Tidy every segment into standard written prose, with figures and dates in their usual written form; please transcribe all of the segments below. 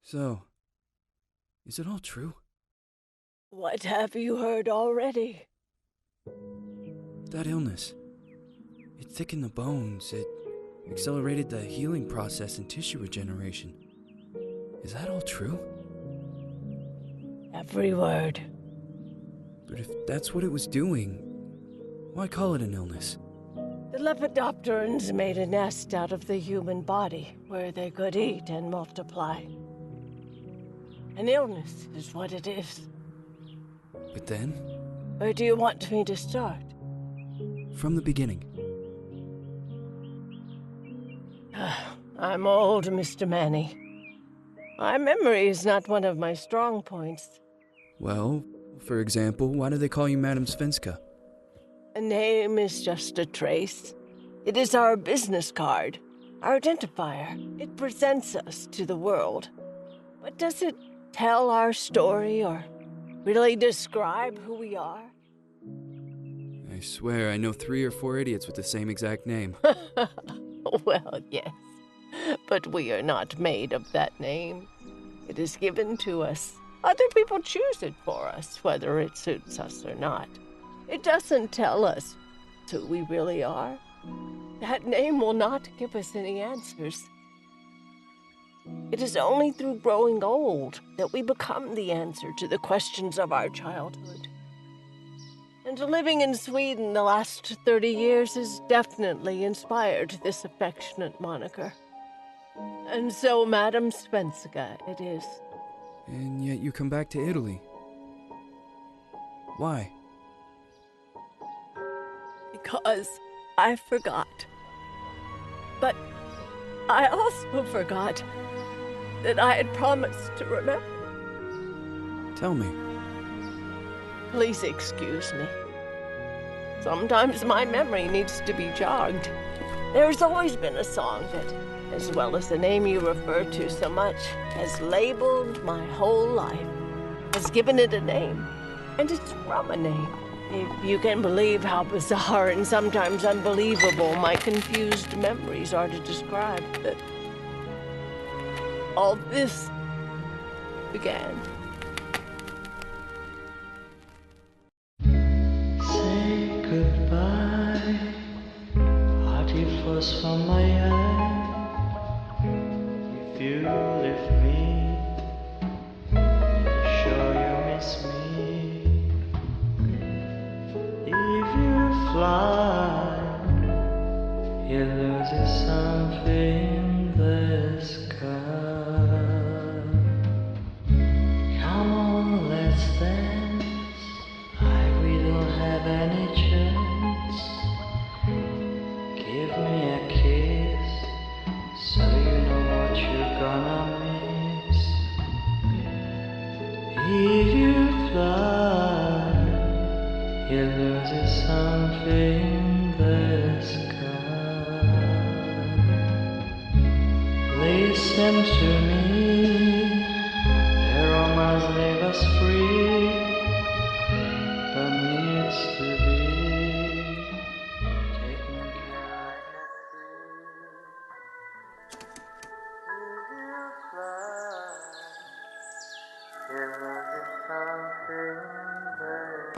So, is it all true? What have you heard already? That illness. It thickened the bones. It accelerated the healing process and tissue regeneration. Is that all true? Every word. But if that's what it was doing, why call it an illness? The Lepidopterans made a nest out of the human body where they could eat and multiply. An illness is what it is. But then, Where do you want me to start? from the beginning. I'm old, Mr. Manny. My memory is not one of my strong points. Well, for example, why do they call you Madam Svenska? A name is just a trace. It is our business card, our identifier. It presents us to the world. But does it tell our story or really describe who we are? I swear I know 3 or 4 idiots with the same exact name. Well, yes. But we are not made of that name. It is given to us. Other people choose it for us, whether it suits us or not. It doesn't tell us who we really are. That name will not give us any answers. It is only through growing old that we become the answer to the questions of our childhood. And living in Sweden the last 30 years has definitely inspired this affectionate moniker. And so, Madam Svenska, it is. And yet you come back to Italy. Why? Because I forgot. But I also forgot that I had promised to remember. Tell me. Please excuse me. Sometimes my memory needs to be jogged. There's always been a song that, as well as the name you refer to so much, has labeled my whole life, has given it a name, and it's from a name. If you can believe how bizarre and sometimes unbelievable my confused memories are to describe that all this began. Say goodbye, hearty flush from my eye. If you leave me, sure you miss me. If you fly, you lose something in the sky. Come on, let's dance. We don't have any chance. Give me a kiss, so you know what you're gonna miss. If you fly, you lose something in the sky. Listen to me, the romance leave us free. But needs to be taken care of. If you fly, there is something there.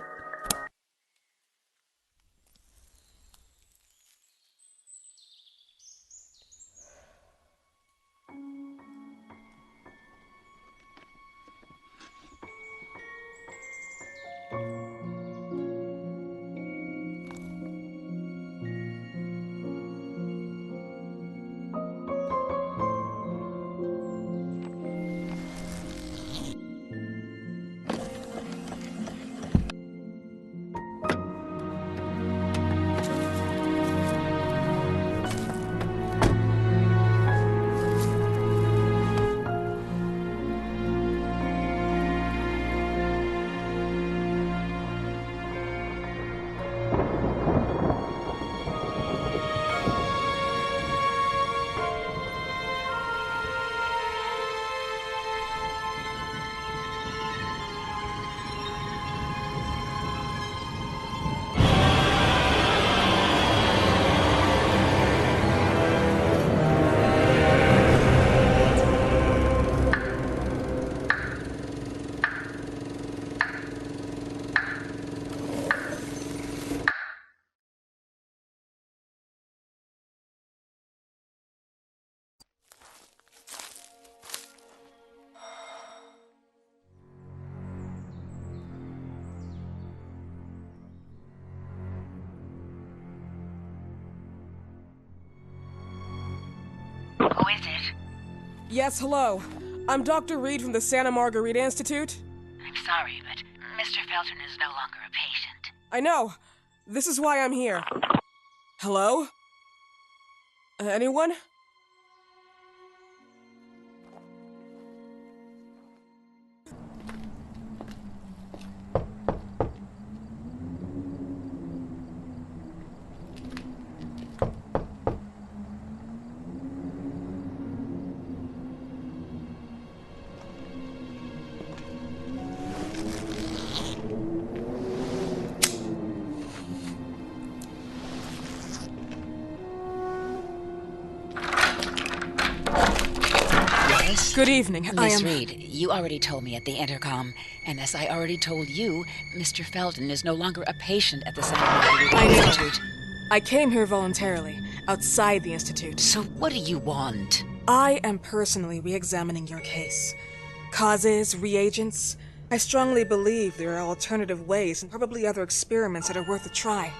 Yes, hello. I'm Dr. Reed from the Santa Margarita Institute. I'm sorry, but Mr. Felton is no longer a patient. I know. This is why I'm here. Hello? Anyone? Good evening. Miss Reed, you already told me at the intercom, and as I already told you, Mr. Felton is no longer a patient at the Santa Margarita Institute. I came here voluntarily, outside the Institute. So what do you want? I am personally re-examining your case. Causes, reagents. I strongly believe there are alternative ways and probably other experiments that are worth a try.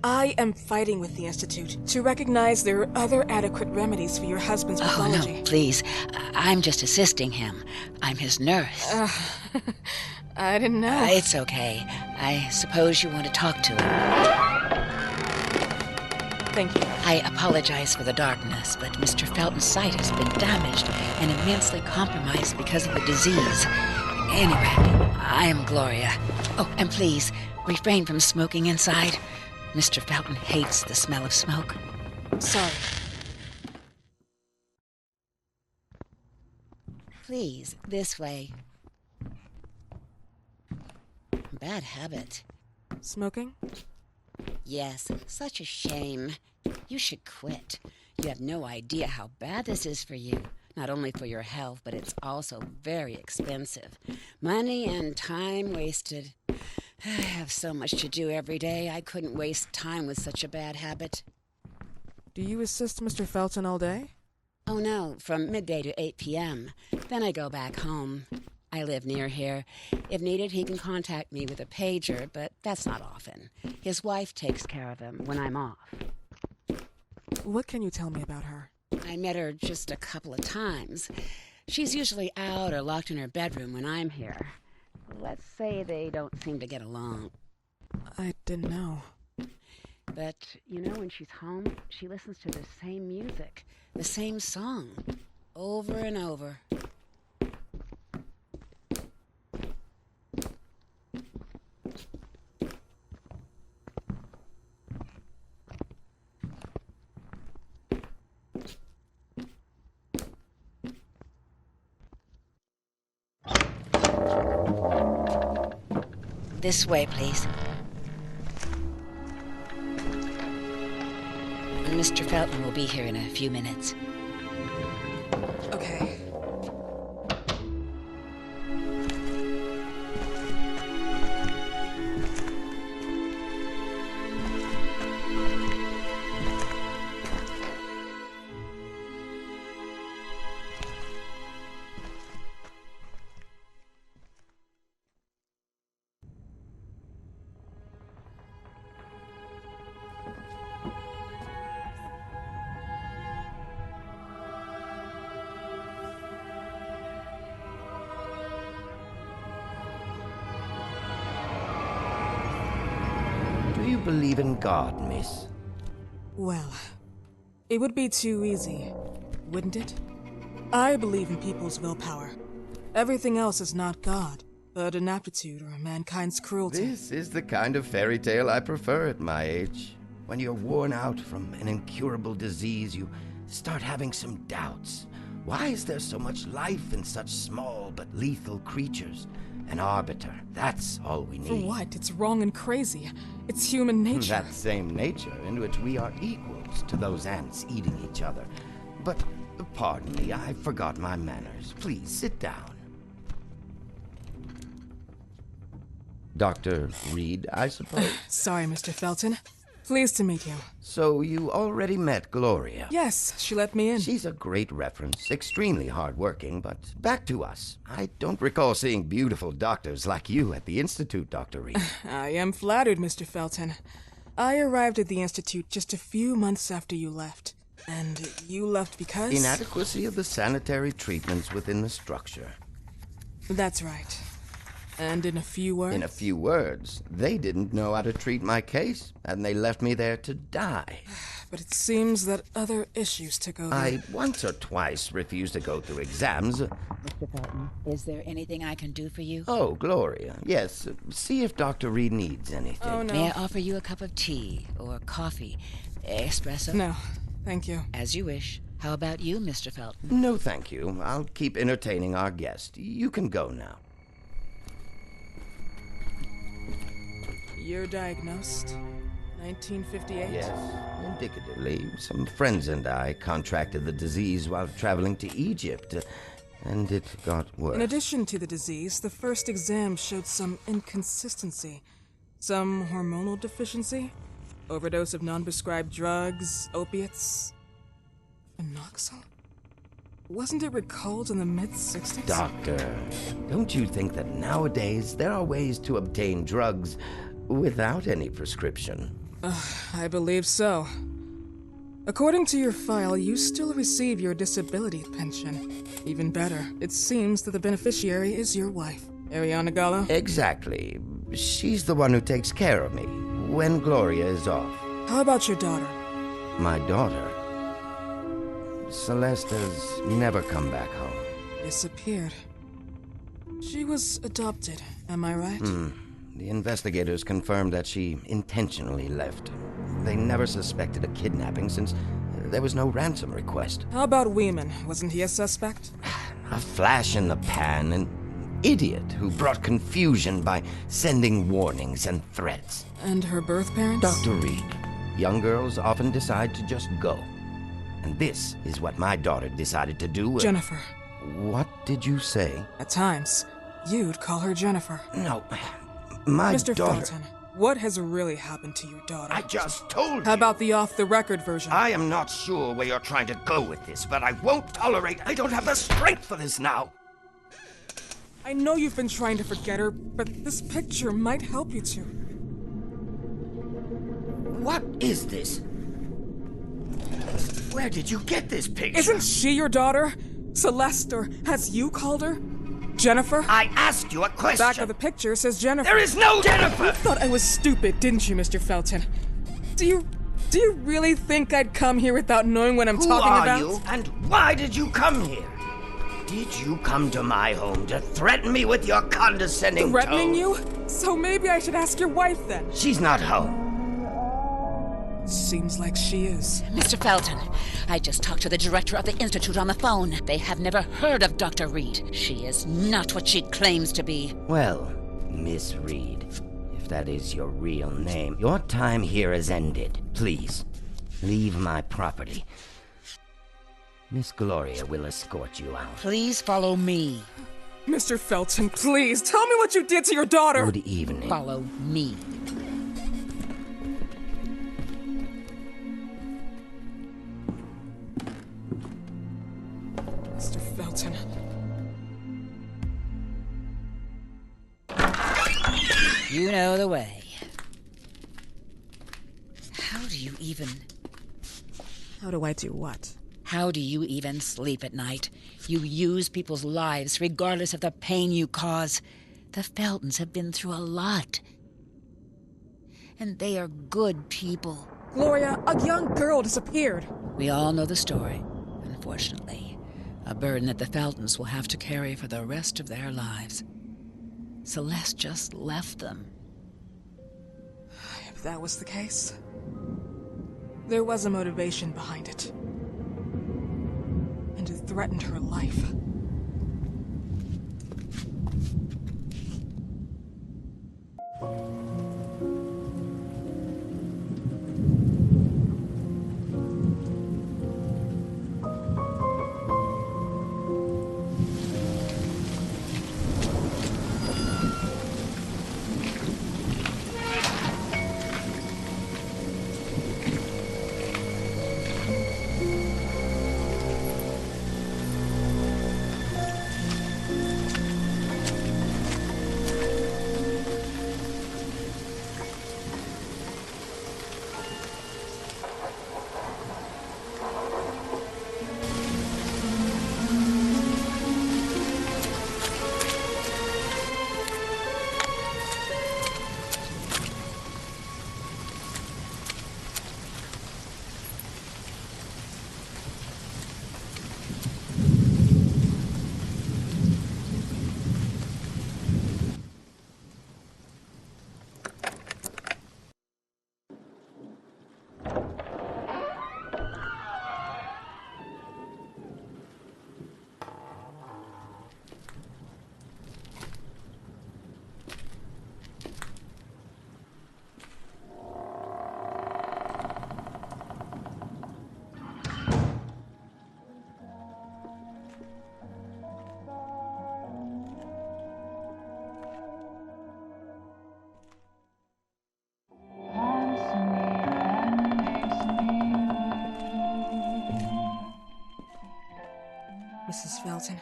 I am fighting with the Institute to recognize there are other adequate remedies for your husband's pathology. Oh, no, please. I'm just assisting him. I'm his nurse. I didn't know. It's okay. I suppose you want to talk to him. Thank you. I apologize for the darkness, but Mr. Felton's sight has been damaged and immensely compromised because of the disease. Anyway, I am Gloria. Oh, and please, refrain from smoking inside. Mr. Felton hates the smell of smoke. Sorry. Please, this way. Bad habit. Smoking? Yes, such a shame. You should quit. You have no idea how bad this is for you. Not only for your health, but it's also very expensive. Money and time wasted. I have so much to do every day. I couldn't waste time with such a bad habit. Do you assist Mr. Felton all day? Oh, no, from midday to 8 p.m. Then I go back home. I live near here. If needed, he can contact me with a pager, but that's not often. His wife takes care of him when I'm off. What can you tell me about her? I met her just a couple of times. She's usually out or locked in her bedroom when I'm here. Let's say they don't seem to get along. I didn't know. But, you know, when she's home, she listens to the same music, the same song, over and over. This way, please. Mr. Felton will be here in a few minutes. Okay. Do you believe in God, miss? Well, it would be too easy, wouldn't it? I believe in people's willpower. Everything else is not God, but an aptitude or mankind's cruelty. This is the kind of fairy tale I prefer at my age. When you're worn out from an incurable disease, you start having some doubts. Why is there so much life in such small but lethal creatures? An arbiter, that's all we need. For what? It's wrong and crazy. It's human nature. That same nature in which we are equals to those ants eating each other. But, pardon me, I forgot my manners. Please, sit down. Dr. Reed, I suppose? Sorry, Mr. Felton. Pleased to meet you. So you already met Gloria? Yes, she let me in. She's a great reference, extremely hardworking, but back to us. I don't recall seeing beautiful doctors like you at the Institute, Dr. Reed. I am flattered, Mr. Felton. I arrived at the Institute just a few months after you left. And you left because? Inadequacy of the sanitary treatments within the structure. That's right. And in a few words? In a few words, they didn't know how to treat my case, and they left me there to die. But it seems that other issues took over. I once or twice refused to go through exams. Mr. Felton, is there anything I can do for you? Oh, Gloria, yes. See if Dr. Reed needs anything. Oh, no. May I offer you a cup of tea or coffee? Espresso? No, thank you. As you wish. How about you, Mr. Felton? No, thank you. I'll keep entertaining our guest. You can go now. You're diagnosed? 1958? Yes, indicatively. Some friends and I contracted the disease while traveling to Egypt, and it got worse. In addition to the disease, the first exam showed some inconsistency. Some hormonal deficiency? Overdose of non-prescribed drugs, opiates? Phenoxyl? Wasn't it recalled in the mid-60s? Doctor, don't you think that nowadays there are ways to obtain drugs without any prescription? I believe so. According to your file, you still receive your disability pension. Even better, it seems that the beneficiary is your wife, Ariana Gallo. Exactly. She's the one who takes care of me when Gloria is off. How about your daughter? My daughter, Celeste, has never come back home. Disappeared. She was adopted, am I right? The investigators confirmed that she intentionally left. They never suspected a kidnapping since there was no ransom request. How about Weeman? Wasn't he a suspect? A flash in the pan, an idiot who brought confusion by sending warnings and threats. And her birth parents? Dr. Reed, young girls often decide to just go. And this is what my daughter decided to do. Jennifer. What did you say? At times, you'd call her Jennifer. No, my Mr. daughter... Felton, what has really happened to your daughter? I just told How you. about the off-the-record version? I am not sure where you're trying to go with this, but I won't tolerate... I don't have the strength for this now. I know you've been trying to forget her, but this picture might help you to. What is this? Where did you get this picture? Isn't she your daughter? Celeste, or has you called her? Jennifer? I asked you a question. Back of the picture says Jennifer. There is no Jennifer! You thought I was stupid, didn't you, Mr. Felton? Do you really think I'd come here without knowing what I'm talking about? Who are you, and why did you come here? Did you come to my home to threaten me with your condescending Threatening tone? you? So maybe I should ask your wife then. She's not home. Seems like she is. Mr. Felton, I just talked to the director of the Institute on the phone. They have never heard of Dr. Reed. She is not what she claims to be. Well, Miss Reed, if that is your real name, your time here has ended. Please, leave my property. Miss Gloria will escort you out. Please follow me. Mr. Felton, please, tell me what you did to your daughter! Good evening. Follow me. Mr. Felton. You know the way. How do you even... How do I do what? How do you even sleep at night? You use people's lives regardless of the pain you cause. The Feltons have been through a lot. And they are good people. Gloria, a young girl disappeared. We all know the story, unfortunately. A burden that the Feltons will have to carry for the rest of their lives. Celeste just left them. If that was the case, there was a motivation behind it. And it threatened her life. Mrs. Felton.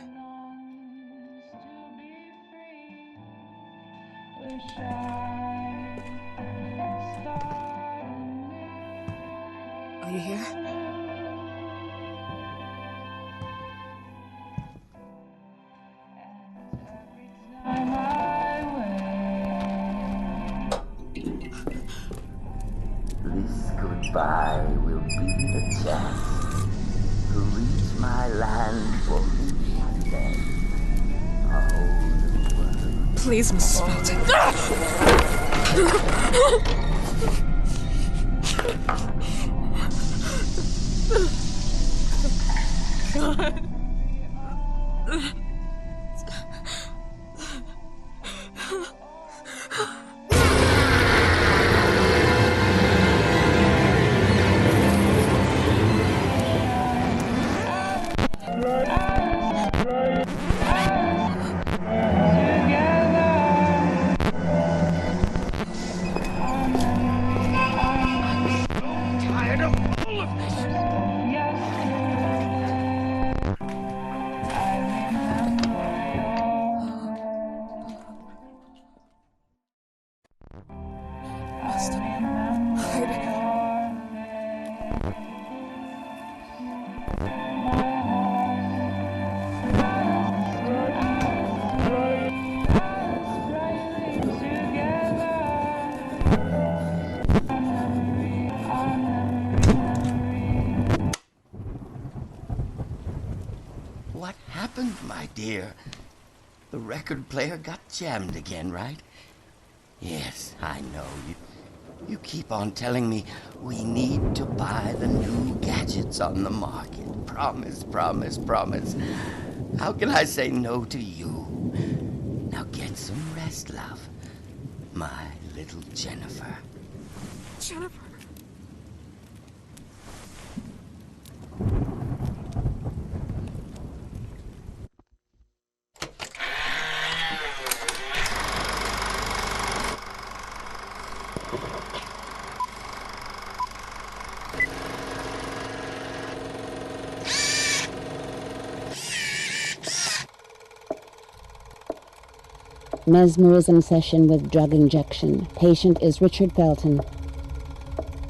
Are you here? This goodbye will be the chance to reach my land for one day. A whole new world. Please, Mrs. Felton. God. What happened, my dear? The record player got jammed again, right? Yes, I know. You keep on telling me we need to buy the new gadgets on the market. Promise, promise, promise. How can I say no to you? Now get some rest, love. My little Jennifer. Jennifer. Mesmerism session with drug injection. Patient is Richard Felton.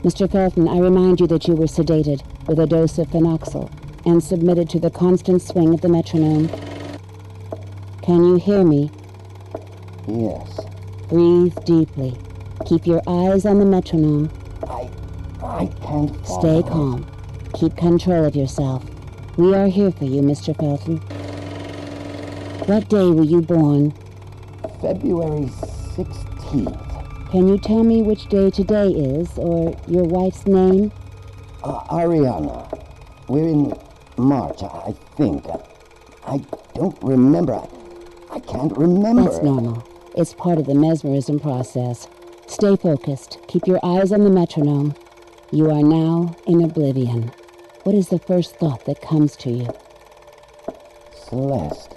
Mr. Felton, I remind you that you were sedated with a dose of phenoxyl and submitted to the constant swing of the metronome. Can you hear me? Yes. Breathe deeply. Keep your eyes on the metronome. I can't follow. Stay calm. Keep control of yourself. We are here for you, Mr. Felton. What day were you born? February 16th. Can you tell me which day today is, or your wife's name? Ariana. We're in March, I think. I don't remember. I can't remember. That's normal. It's part of the mesmerism process. Stay focused. Keep your eyes on the metronome. You are now in oblivion. What is the first thought that comes to you? Celeste.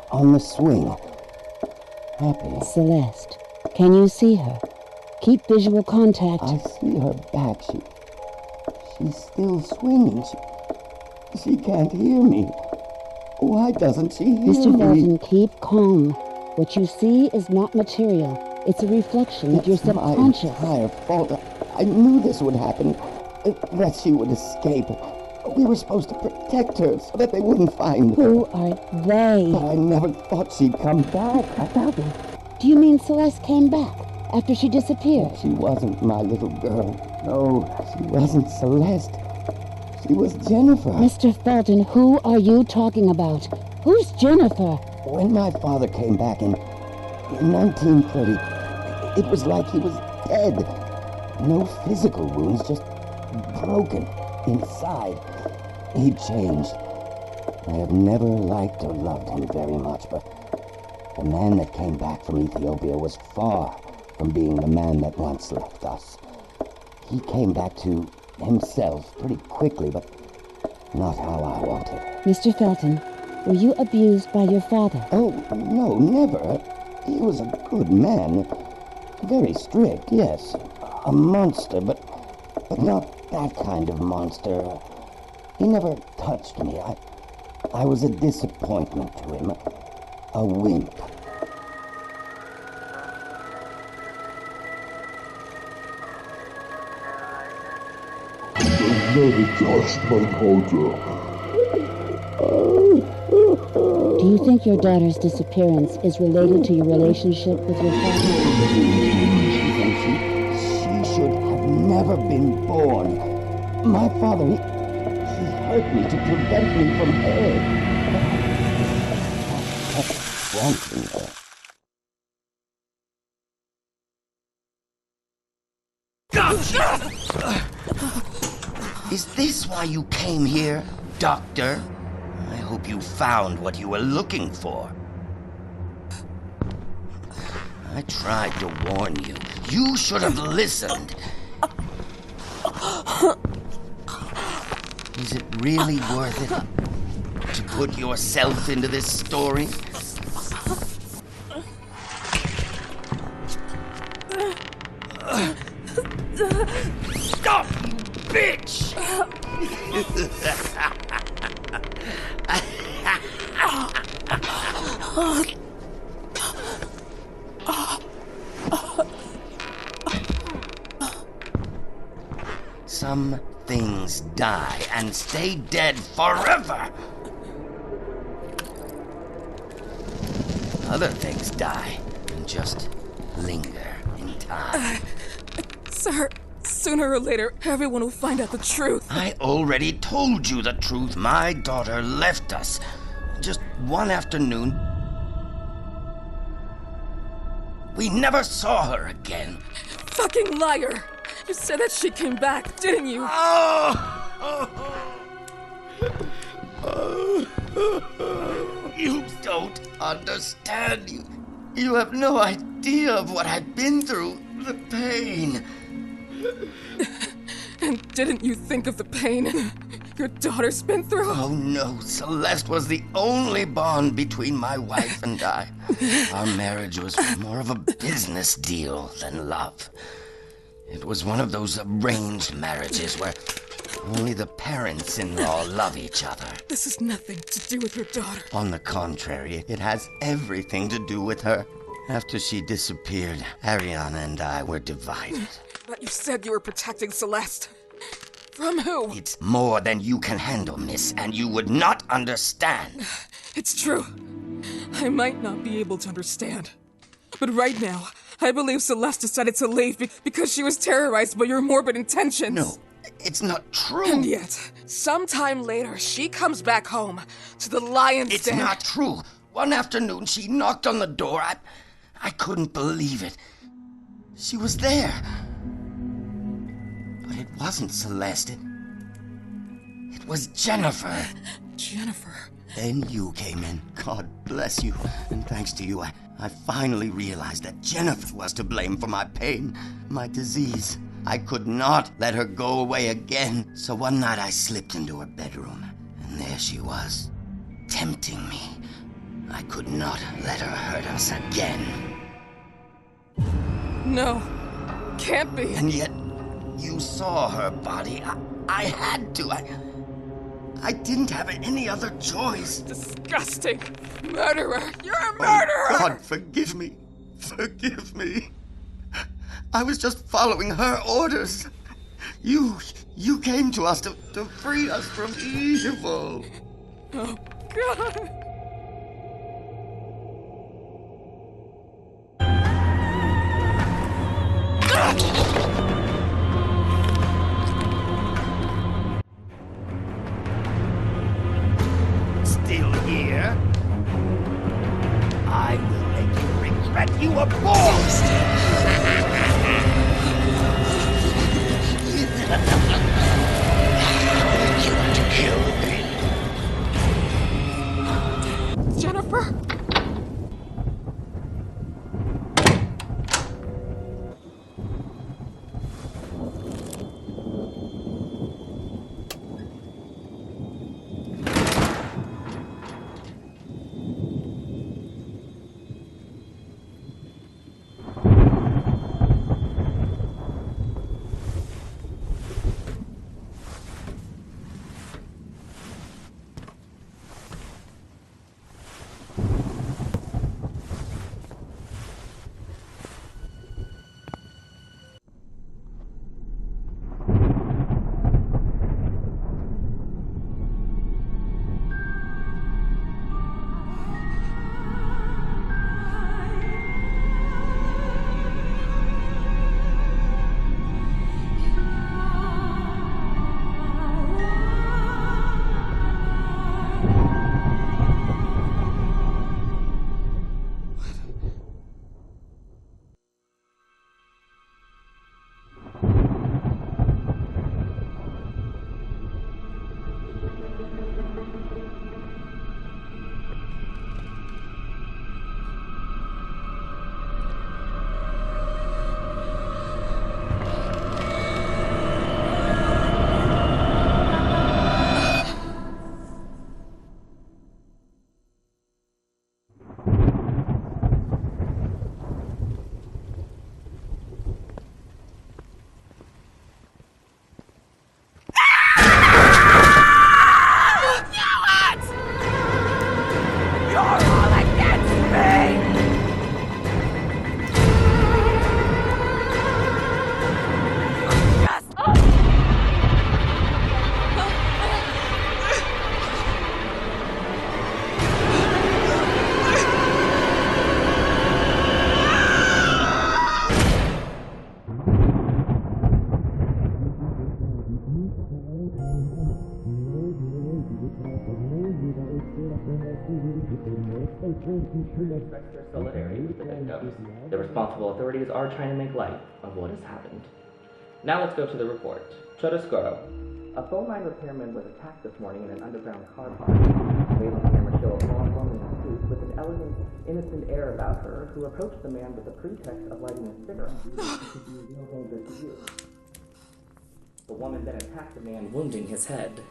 On the swing. Happy. Celeste. Can you see her? Keep visual contact. I see her back. She's still swinging. She can't hear me. Why doesn't she hear Mr. me? Felton, keep calm. What you see is not material. It's a reflection of your subconscious. It's my entire fault. I knew this would happen. That she would escape. We were supposed to protect her so that they wouldn't find her. Who are they? But I never thought she'd come back. Do you mean Celeste came back after she disappeared? She wasn't my little girl. No, she wasn't Celeste. She was Jennifer. Mr. Felton, who are you talking about? Who's Jennifer? When my father came back in 1930, it was like he was dead. No physical wounds, just broken inside. He changed. I have never liked or loved him very much, but the man that came back from Ethiopia was far from being the man that once left us. He came back to himself pretty quickly, but not how I wanted. Mr. Felton, were you abused by your father? Oh, no, never. He was a good man. Very strict, yes. A monster, but not that kind of monster. He never touched me. I was a disappointment to him, a wimp. Never touched my daughter. Do you think your daughter's disappearance is related to your relationship with your father? She should have never been born. My father, he hurt me to prevent me from her. I kept wanting her. Is this why you came here, Doctor? I hope you found what you were looking for. I tried to warn you. You should have listened. Is it really worth it to put yourself into this story? Stop, you bitch! Some things die and stay dead forever. Other things die and just linger in time. Sir, sooner or later, everyone will find out the truth. I already told you the truth. My daughter left us just one afternoon. We never saw her again. Fucking liar! You said that she came back, didn't you? You don't understand. You have no idea of what I've been through. The pain. And didn't you think of the pain your daughter's been through? Oh no, Celeste was the only bond between my wife and I. Our marriage was more of a business deal than love. It was one of those arranged marriages where only the parents-in-law love each other. This has nothing to do with your daughter. On the contrary, it has everything to do with her. After she disappeared, Ariana and I were divided. But you said you were protecting Celeste. From who? It's more than you can handle, miss, and you would not understand. It's true. I might not be able to understand. But right now, I believe Celeste decided to leave because she was terrorized by your morbid intentions. No, it's not true. And yet, sometime later, she comes back home to the lion's It's den. not true. One afternoon, she knocked on the door. I couldn't believe it. She was there. But it wasn't Celeste. It was Jennifer. Jennifer. Then you came in. God bless you. And thanks to you, I finally realized that Jennifer was to blame for my pain, my disease. I could not let her go away again. So one night I slipped into her bedroom, and there she was, tempting me. I could not let her hurt us again. No, can't be. And yet, you saw her body. I had to. I didn't have any other choice. Disgusting. Murderer. You're a murderer. Oh, God, forgive me. Forgive me. I was just following her orders. You came to us to free us from evil. Oh, God. Still here? I will make you regret you were born! You want to kill me? Jennifer? express their solidarity with the victims. The responsible authorities are trying to make light of what has happened. Now let's go to the report. Chiaroscuro. A phone line repairman was attacked this morning in an underground car park. Surveillance cameras show a blonde woman in a suit with an elegant, innocent air about her who approached the man with the pretext of lighting a cigarette. The woman then attacked the man, wounding his head.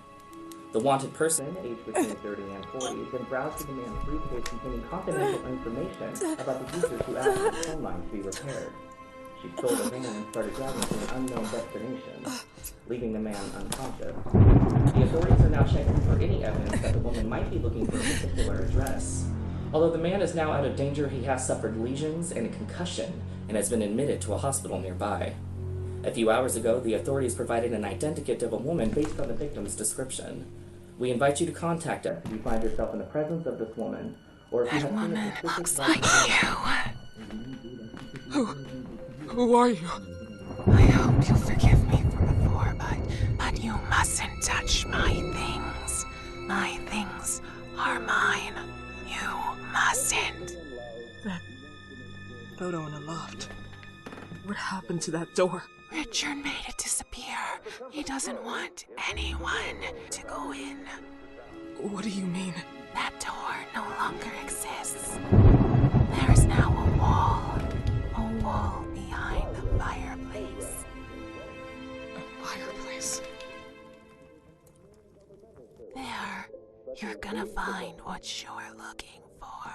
The wanted person, aged between 30 and 40, then browsed through the man's briefcase containing confidential information about the users who asked for the phone line to be repaired. She stole the van and started driving to an unknown destination, leaving the man unconscious. The authorities are now checking for any evidence that the woman might be looking for a particular address. Although the man is now out of danger, he has suffered lesions and a concussion and has been admitted to a hospital nearby. A few hours ago, the authorities provided an identikit of a woman based on the victim's description. We invite you to contact us if you find yourself in the presence of this woman, or if you have seen a specific looks like you. Who are you? I hope you'll forgive me for before, but you mustn't touch my things. My things are mine. You mustn't. That photo in the loft. What happened to that door? Richard made it disappear. He doesn't want anyone to go in. What do you mean? That door no longer exists. There is now a wall behind the fireplace. A fireplace? There, you're gonna find what you're looking for.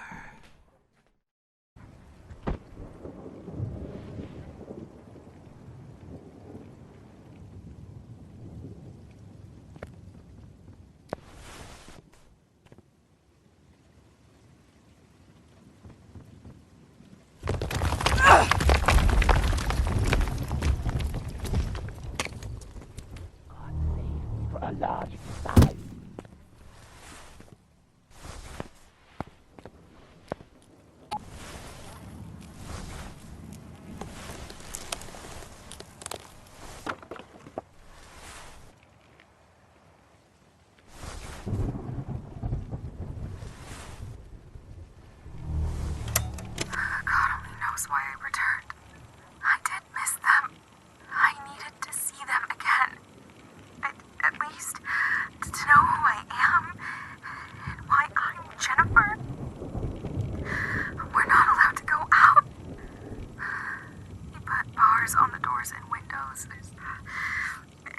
A large size. Why I returned. I did miss them. I needed to see them again. At least to know who I am and why I'm Jennifer. We're not allowed to go out. He put bars on the doors and windows. It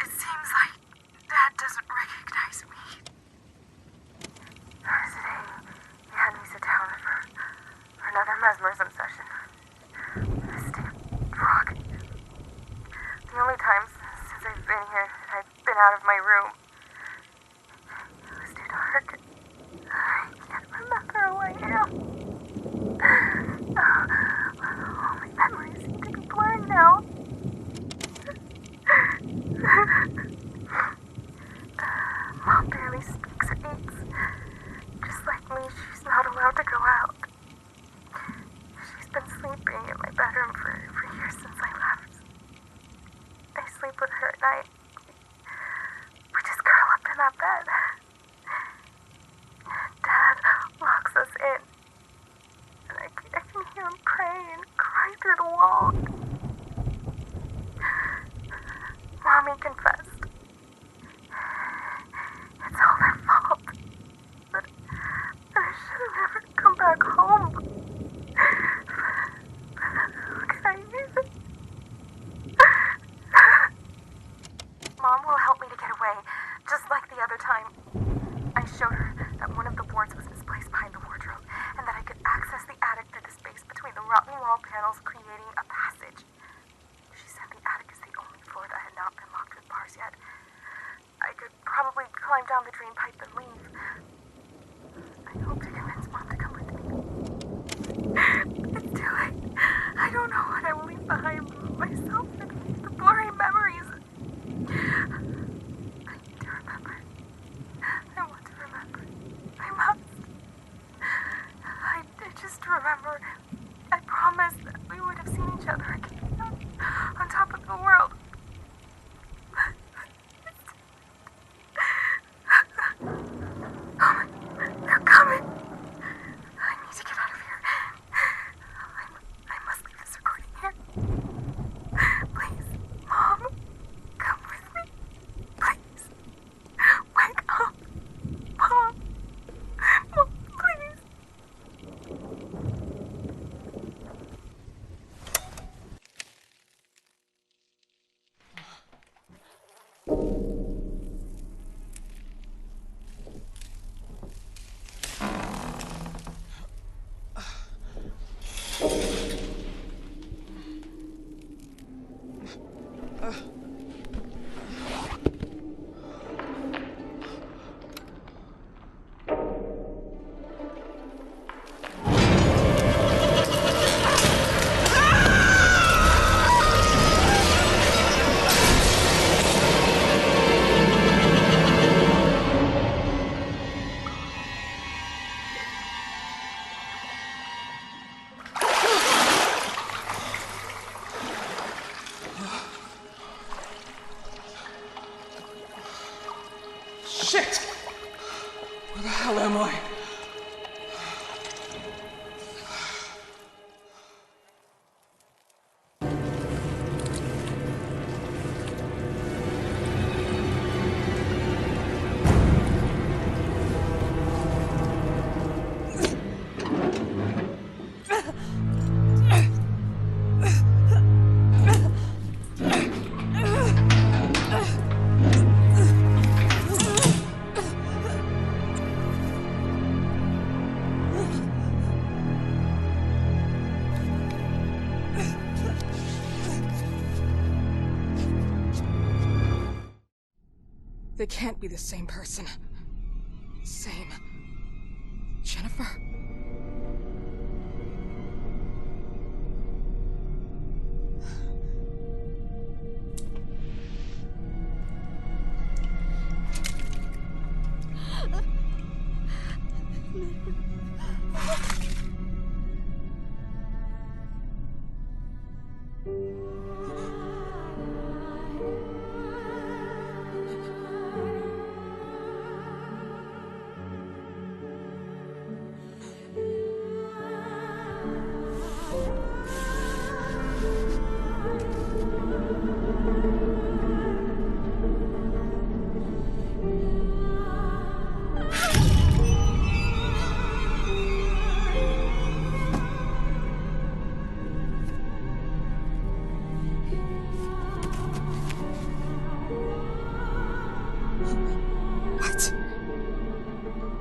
seems like Dad doesn't recognize me. Today, he had me sit down for another mesmerism session. Frog. The only times since I've been here that I've been out of my room. It was too dark. I can't remember who I am. All my memories seem to be blurring now. Mom barely speaks or eats. Just like me, she's not allowed to go out. She's been sleeping in my bedroom for years since I left. I sleep with her at night. We just curl up in that bed. Dad locks us in. And I can hear him pray and cry through the wall. Mommy confessed. It's all their fault. But I should have never come back home. Mom will help me to get away, just like the other time. I showed her that one of the boards was misplaced behind the wardrobe, and that I could access the attic through the space between the rotten wall panels, creating a passage. She said the attic is the only floor that had not been locked with bars yet. I could probably climb down the drain pipe and leave. I hope to convince Mom to come with me. It's too late. I don't know what I will leave behind myself and the blurry memories. I need to remember. I want to remember. I must. I just remember. I promised that we would have seen each other again on top of the world. Oh, they're coming. They can't be the same person. Same. Jennifer?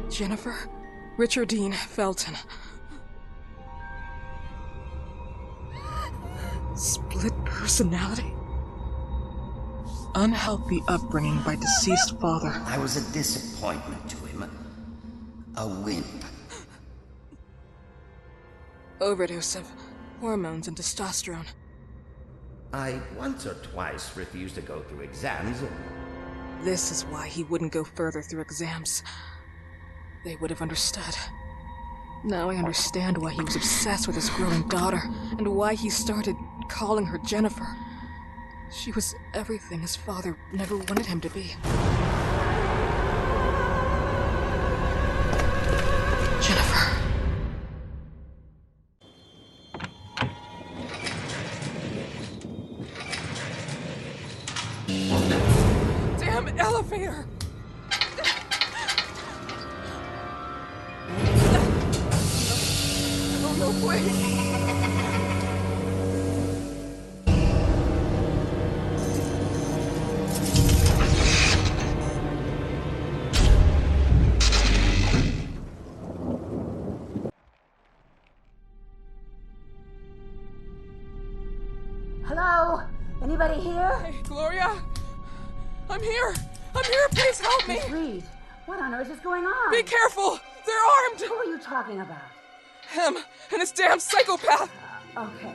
Jennifer Richardine Felton. Split personality? Unhealthy upbringing by deceased father. I was a disappointment to him. A wimp. Overdose of hormones and testosterone. I once or twice refused to go through exams. This is why he wouldn't go further through exams. They would have understood. Now I understand why he was obsessed with his growing daughter, and why he started calling her Jennifer. She was everything his father never wanted him to be. Jennifer. Damn elevator! No, please! Hello? Anybody here? Hey, Gloria! I'm here! I'm here! Please help me! Miss Reed, what on earth is going on? Be careful! They're armed! Who are you talking about? Him and his damn psychopath! Okay.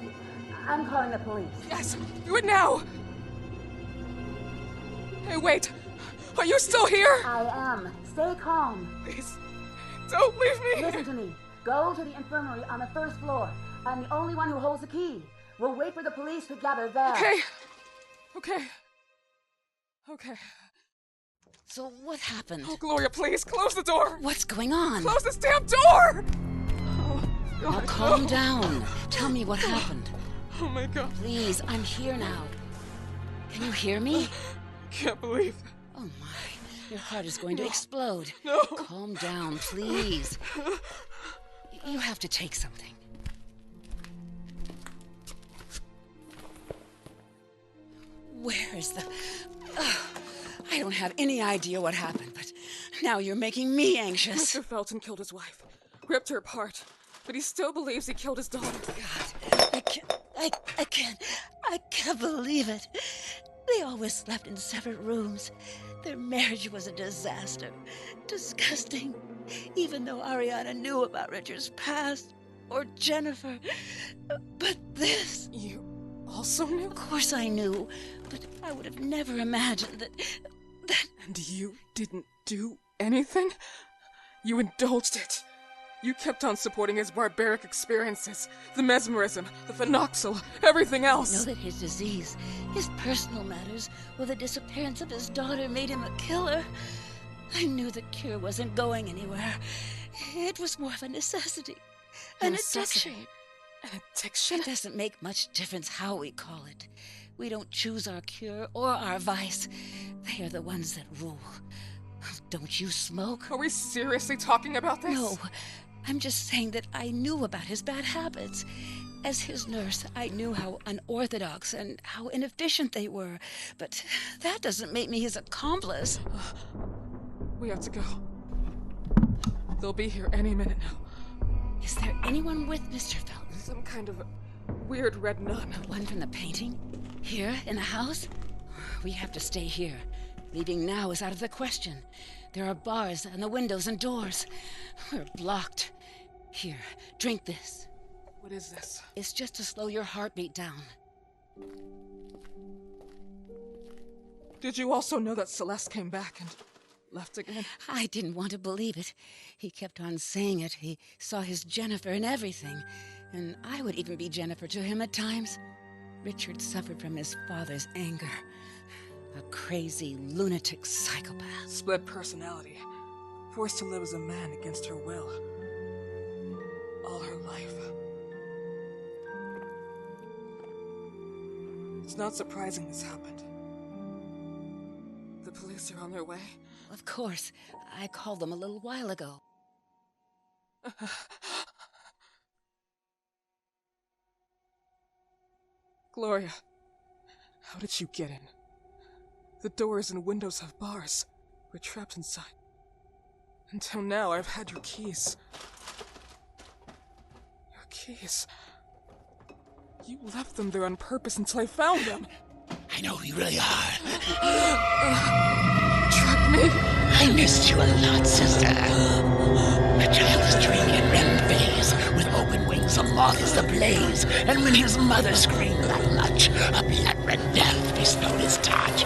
I'm calling the police. Yes, do it now! Hey, wait! Are you still here? I am. Stay calm. Please, don't leave me! Listen to me. Go to the infirmary on the first floor. I'm the only one who holds the key. We'll wait for the police to gather there. Okay. Okay. So what happened? Oh, Gloria, please, close the door! What's going on? Close this damn door! Oh, God, now calm no. down. Tell me what happened. Oh, my God. Please, I'm here now. Can you hear me? Can't believe. Oh, my. Your heart is going to explode. No. Calm down, please. You have to take something. Where is the... I don't have any idea what happened, but now you're making me anxious. Mr. Felton killed his wife, ripped her apart, but he still believes he killed his daughter. God, I can't believe it. They always slept in separate rooms. Their marriage was a disaster. Disgusting. Even though Ariana knew about Richard's past, or Jennifer. But this... You also knew? Of course I knew, but I would have never imagined that... And you didn't do anything? You indulged it. You kept on supporting his barbaric experiences, the mesmerism, the phenoxyl, everything else. I know that his disease, his personal matters, or the disappearance of his daughter made him a killer. I knew the cure wasn't going anywhere. It was more of a necessity. An addiction. An addiction? It doesn't make much difference how we call it. We don't choose our cure or our vice. They are the ones that rule. Don't you smoke? Are we seriously talking about this? No. I'm just saying that I knew about his bad habits. As his nurse, I knew how unorthodox and how inefficient they were. But that doesn't make me his accomplice. We have to go. They'll be here any minute now. Is there anyone with Mr. Felton? Some kind of weird red nun. The one from the painting? Here, in the house? We have to stay here. Leaving now is out of the question. There are bars on the windows and doors. We're blocked. Here, drink this. What is this? It's just to slow your heartbeat down. Did you also know that Celeste came back and left again? I didn't want to believe it. He kept on saying it. He saw his Jennifer in everything. And I would even be Jennifer to him at times. Richard suffered from his father's anger. A crazy, lunatic psychopath. Split personality. Forced to live as a man against her will. All her life. It's not surprising this happened. The police are on their way? Of course. I called them a little while ago. Gloria, how did you get in? The doors and windows have bars. We're trapped inside. Until now, I've had your keys. Your keys. You left them there on purpose until I found them. I know who you really are. Trapped me? I missed you a lot, sister. A child's dreaming in REM phase. With open wings, a moth is ablaze. And when his mother screamed that much, a blood-red death bestowed his touch.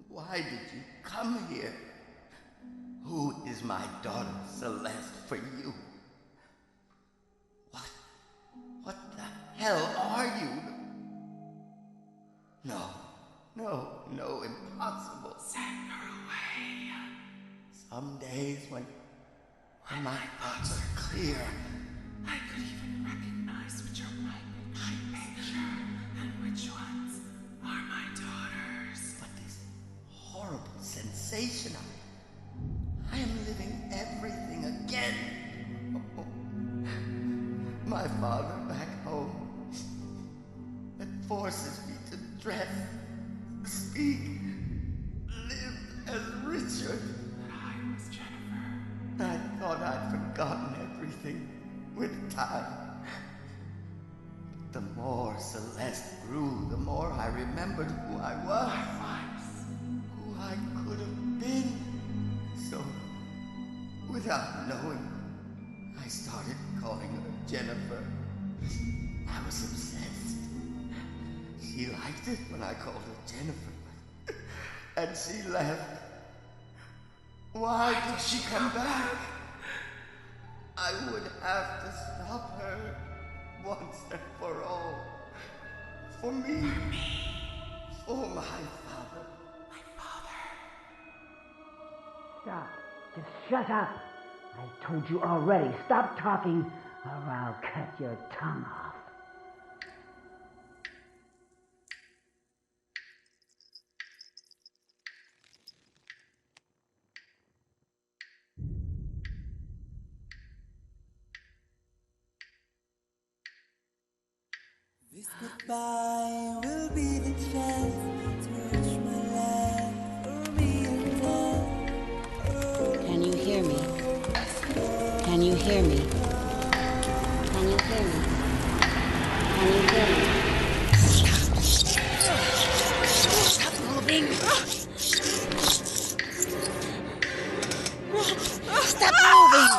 Why did you come here? Who is my daughter, Celeste, for you? What the hell are you? No, impossible. Send her away. Some days when my thoughts are clear, I could even recognize which are my picture and which ones are my daughters. But this horrible sensation, I am living everything again. My father back home, that forces me to dress, speak, live as Richard. But I was Jennifer. I thought I'd forgotten everything with time. But the more Celeste grew, the more I remembered who I was. Who I could have been. So, without knowing, I started calling her Jennifer. I was obsessed. She liked it when I called her Jennifer. And she left. Why did she come back? I would have to stop her. once and for all. For me. For my father. Stop. Just shut up. I told you already. Stop talking, or I'll cut your tongue off. This goodbye will be the chance to reach my life for me and love. Can you hear me? Can you hear me? Can you hear me? Can you hear me? Stop moving! Stop moving!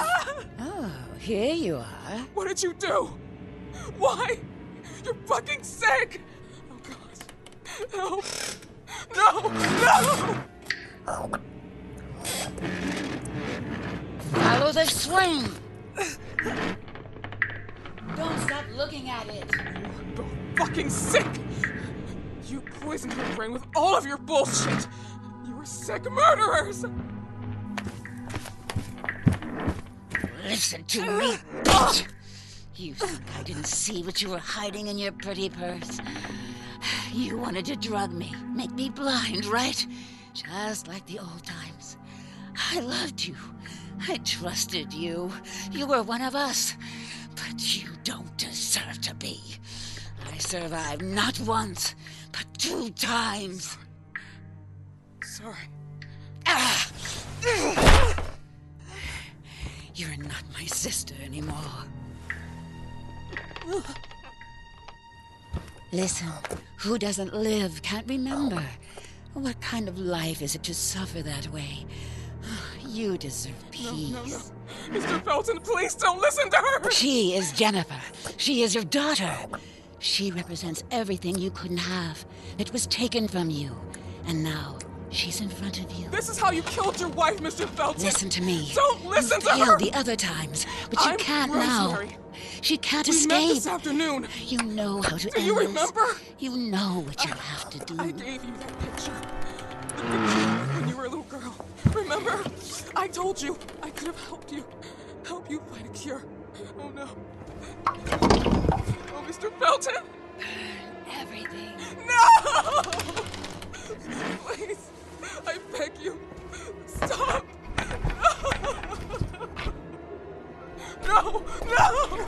Oh, here you are. What did you do? Why? You're fucking sick! Oh, God. Help. No! No! Follow the swing! Don't stop looking at it! You're fucking sick! You poisoned your brain with all of your bullshit! You were sick murderers! Listen to me, bitch! You think I didn't see what you were hiding in your pretty purse? You wanted to drug me, make me blind, right? Just like the old times. I loved you. I trusted you. You were one of us. But you don't deserve to be. I survived not once, but 2 times. Sorry. Ah! You're not my sister anymore. Listen, who doesn't live can't remember. What kind of life is it to suffer that way? You deserve peace. No. Mr. Felton, please don't listen to her! She is Jennifer. She is your daughter. She represents everything you couldn't have. It was taken from you. And now, she's in front of you. This is how you killed your wife, Mr. Felton! Listen to me. Don't listen to her! You failed the other times, but you can't Rosemary. now. She can't We escape. met this afternoon. You know how to Do you end remember? this. You know what you have to do. I gave you that picture. The picture when you were a little girl. Remember? I told you I could have helped you. Help you find a cure. Oh no. Oh, Mr. Felton! Burn everything. No! Please, I beg you. Stop! No! No!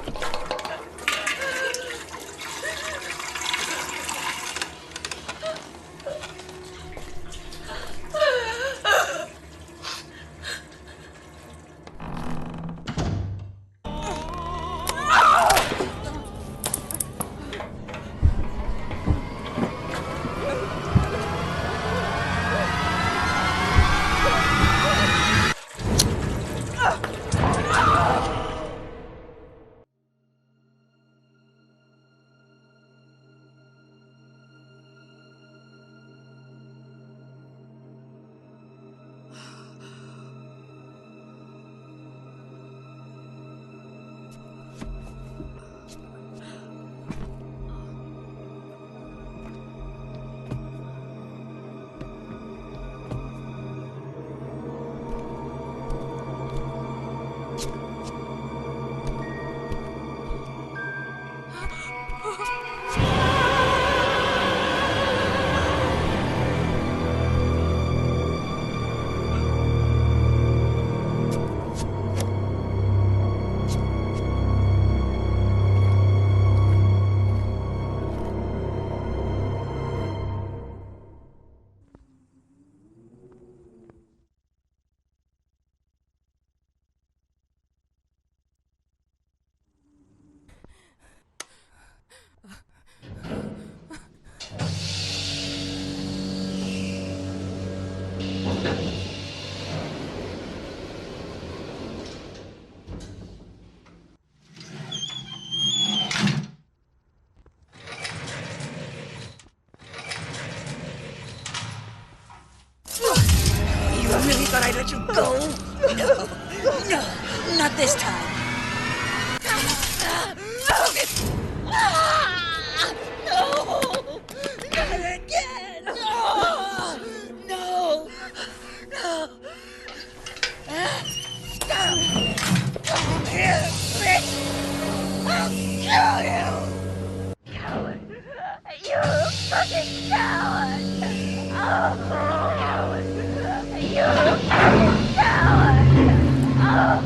Thought I'd let you go? No, not this time. No! Not again! No! No! No! Stop! Come here, bitch! I'll kill you! Coward! You fucking coward! Oh, coward! You fucking coward! Oh!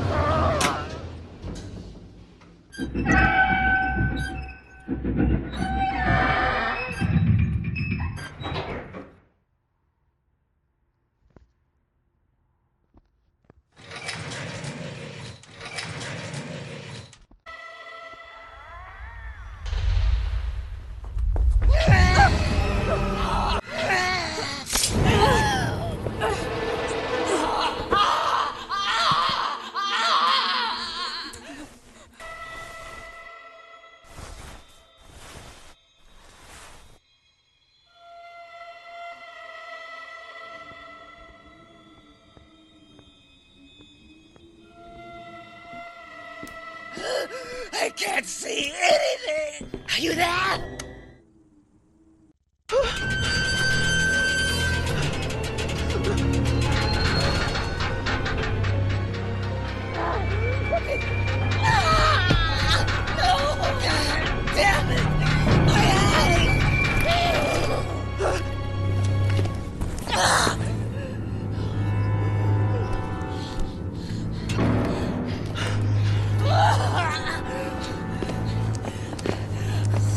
I can't see anything! Are you there? Damn it! My eyes!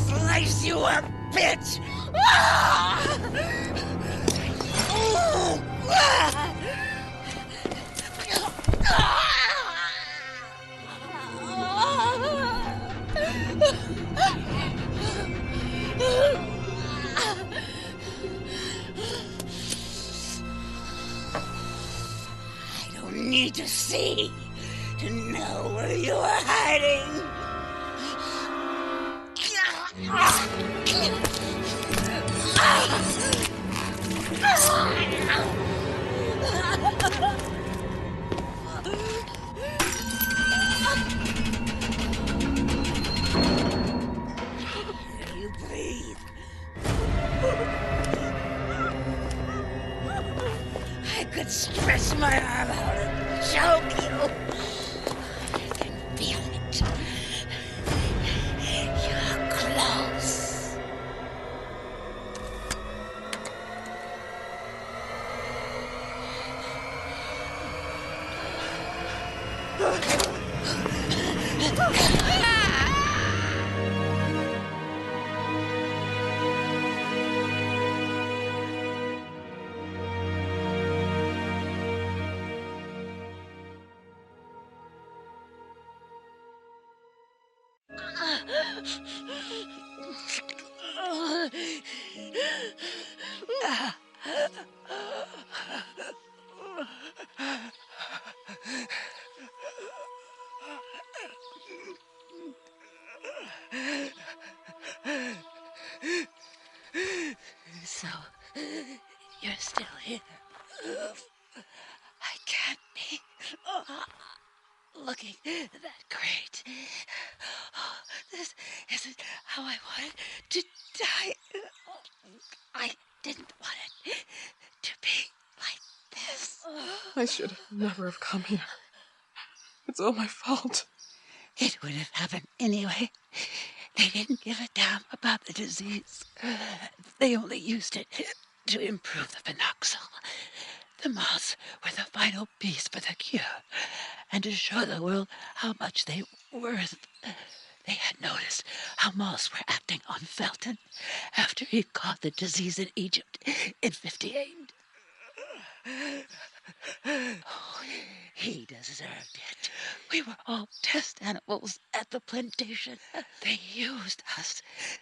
Slice you up, bitch! I don't need to see to know where you are hiding. You breathe. I could stretch my arm out and choke you. I can feel it. You're close. So, you're still here. I can't be looking that great. Oh, this isn't how I wanted to die. I didn't want it to be like this. I should never have come here. It's all my fault. It would have happened anyway. They didn't give a damn about the disease. They only used it to improve the phenoxyl. The moths were the final piece for the cure, and to show the world how much they were worth. They had noticed how moths were acting on Felton after he'd caught the disease in Egypt in 58. Oh, he deserved it. We were all test animals at the plantation. They used us.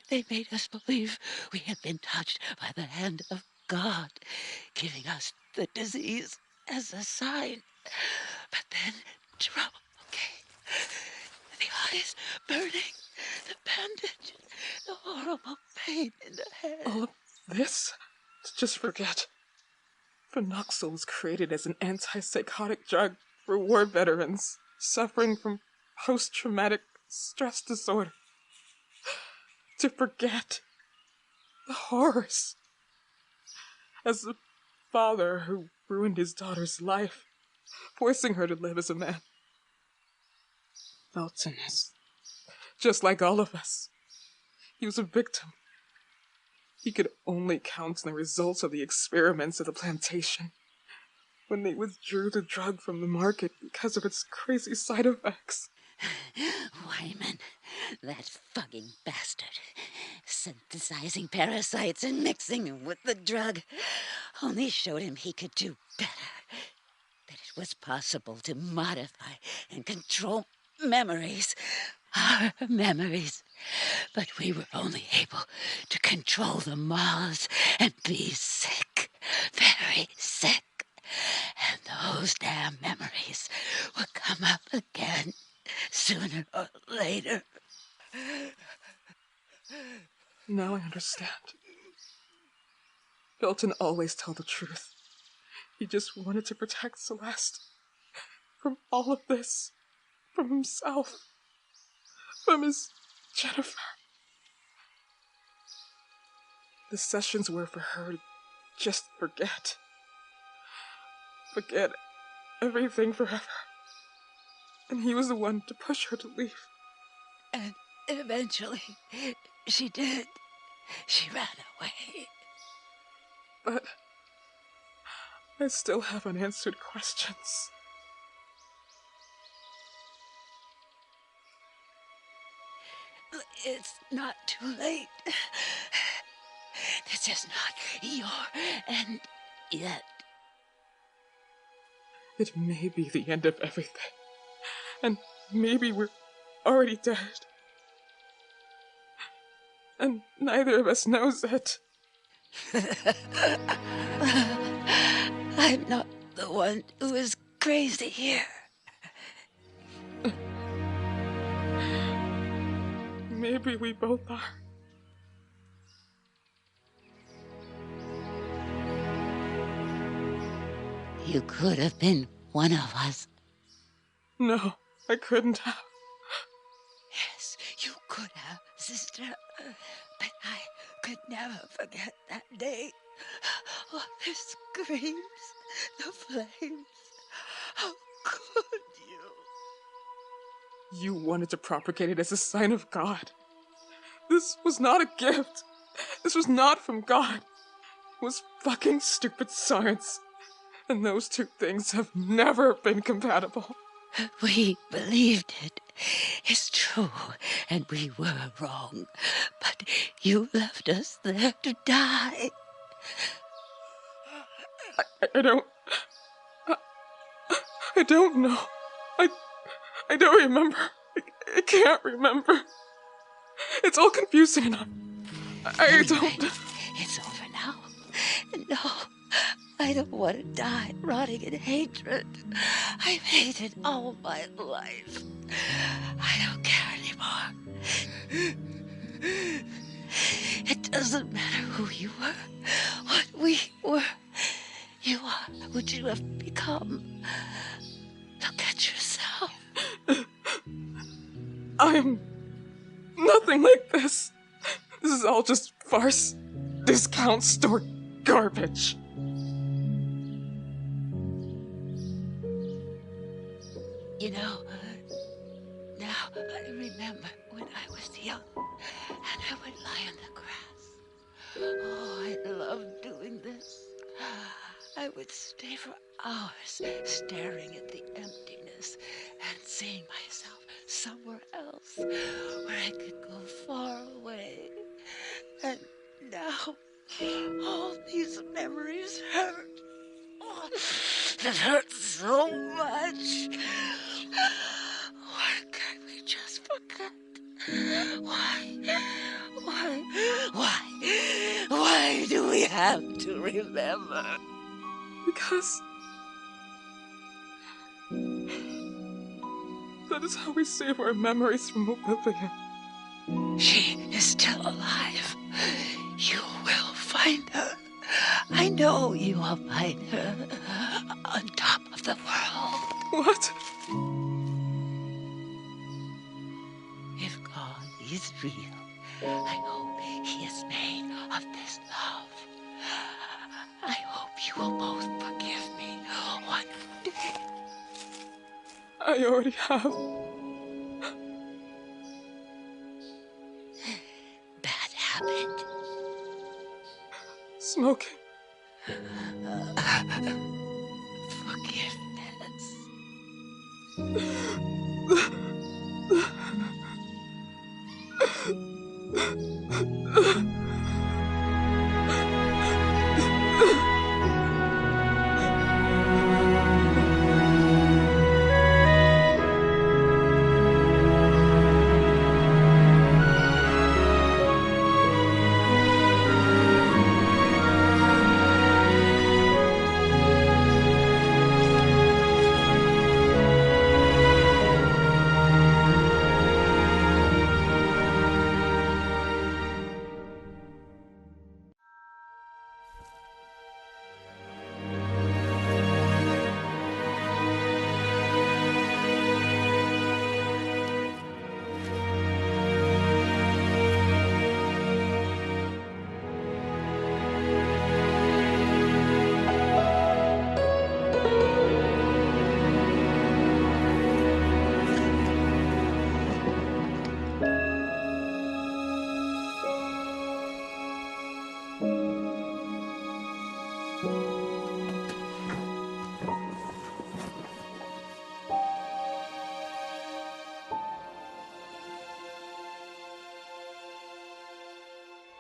They made us believe we had been touched by the hand of God, giving us the disease as a sign. But then trouble came. The eyes burning, the bandage, the horrible pain in the head. All of this? Just forget. Phenoxyl was created as an antipsychotic drug for war veterans suffering from post-traumatic stress disorder. to forget the horrors. As the father who ruined his daughter's life, forcing her to live as a man. Felton is just like all of us. He was a victim. He could only count on the results of the experiments at the plantation when they withdrew the drug from the market because of its crazy side effects. Wyman, that fucking bastard, synthesizing parasites and mixing them with the drug, only showed him he could do better. That it was possible to modify and control memories, our memories. But we were only able to control the moths and be sick, very sick. And those damn memories will come up again sooner or later. Now I understand. Felton always told the truth. He just wanted to protect Celeste from all of this, from himself, from his Jennifer. The sessions were for her to just forget. Forget everything forever. And he was the one to push her to leave. And eventually, she did. She ran away. But I still have unanswered questions. It's not too late. This is not your end yet. It may be the end of everything. And maybe we're already dead. And neither of us knows it. I'm not the one who is crazy here. Maybe we both are. You could have been one of us. No, I couldn't have. Yes, you could have, sister. But I could never forget that day. Oh, the screams, the flames. How could you? You wanted to propagate it as a sign of God. This was not a gift. This was not from God. It was fucking stupid science. And those two things have never been compatible. We believed it. It's true, and we were wrong. But you left us there to die. I don't know. I don't remember. I can't remember. It's all confusing enough. I don't... It's over now. No, I don't want to die rotting in hatred. I've hated all my life. I don't care anymore. It doesn't matter who you were, what we were. You are what you have become. Look at yourself. I'm nothing like this. This is all just farce, discount store garbage. You know, now I remember when I was young and I would lie on the grass. Oh, I loved doing this. I would stay for hours staring at the emptiness and seeing myself somewhere else where I could go far away. And now all these memories hurt. Oh, it hurts so much. Why can't we just forget? Why do we have to remember? Because that is how we save our memories from oblivion. She is still alive. You will find her. I know you will find her on top of the world. What? If God is real, I I already have. Bad habit. Smoking. Forgiveness.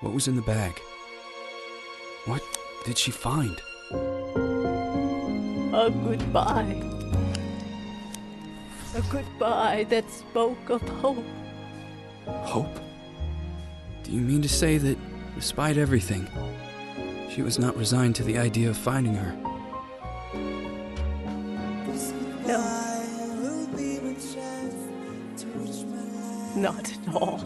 What was in the bag? What did she find? A goodbye. A goodbye that spoke of hope. Hope? Do you mean to say that, despite everything, she was not resigned to the idea of finding her? No. Not at all.